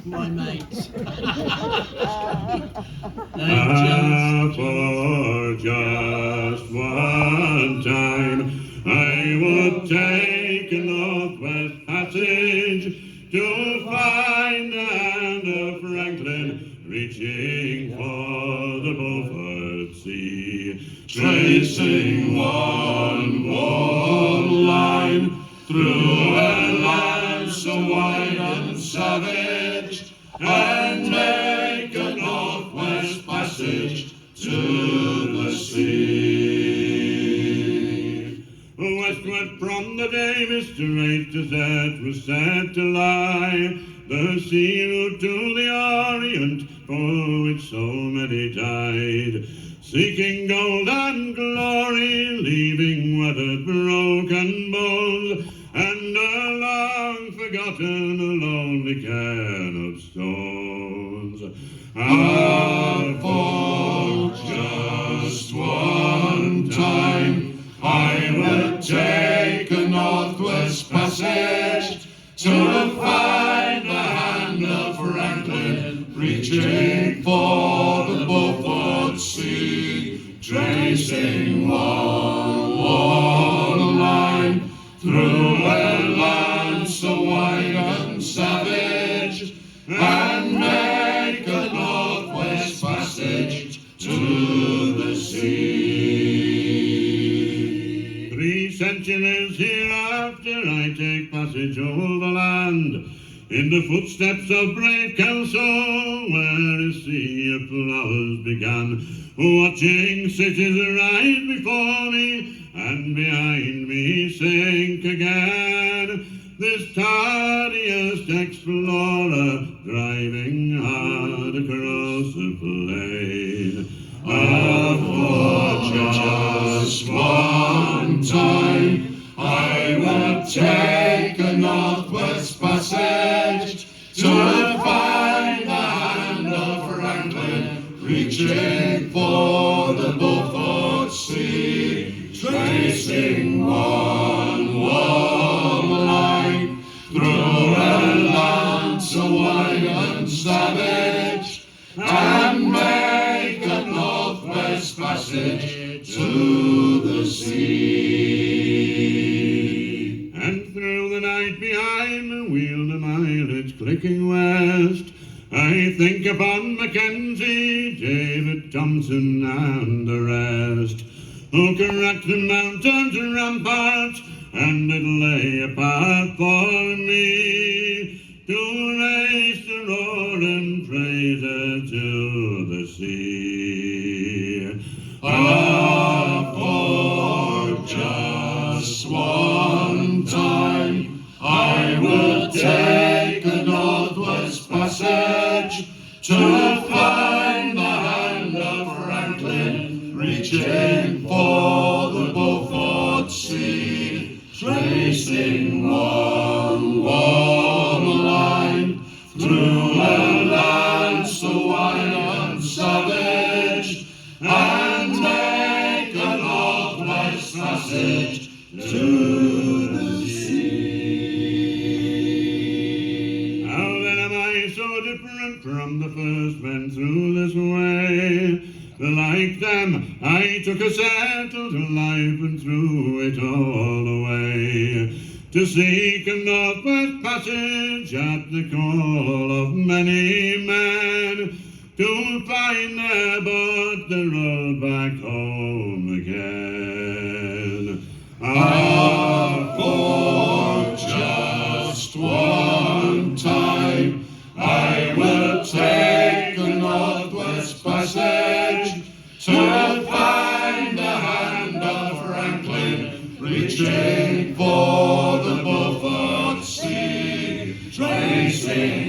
My mates. For just one time, I would take a northwest passage to find the hand of Franklin reaching for the Beaufort Sea, tracing one warm line through a land so wide and savage, and make a northwest passage to the sea. Westward from the Davis Strait as that was said to lie, the sea route to the Orient, for which so many died, seeking gold and glory, leaving weathered broken bones, and a long forgotten, a lonely cairn of stones. For just one time, I would take a northwest passage to find the hand of Franklin reaching for the Beaufort Sea, tracing one warm line through a land so wide and savage, and make a northwest passage to the sea. 3 centuries hereafter I take passage overland, in the footsteps of brave Kelso, where a sea of flowers began, watching cities rise before me, and behind me sink again. This tardiest explorer driving hard across the plain. For just one time, I would take a northwest passage to find the hand of Franklin reaching for the Beaufort Sea, tracing one warm line through a land so wide and savage, and make a northwest passage to the sea. And through the night behind the wheel the mileage clicking west, I think upon Mackenzie, David Thompson and the rest, who cracked the mountains and ramparts, and it lay apart for me to raise the roaring Fraser to the sea. For just one time, I would take a northwest passage to find the hand of Franklin reaching for the Beaufort Sea, tracing one warm line through a land so wide and savage, and make a northwest passage to the sea. How then am I so different from the first men through this way? Like them, I took a settled life and threw it all away, to seek a northwest passage at the call of many men, to find there but the road back home again. For just one time, I will take the northwest passage to find the hand of Franklin reaching for the Beaufort Sea, tracing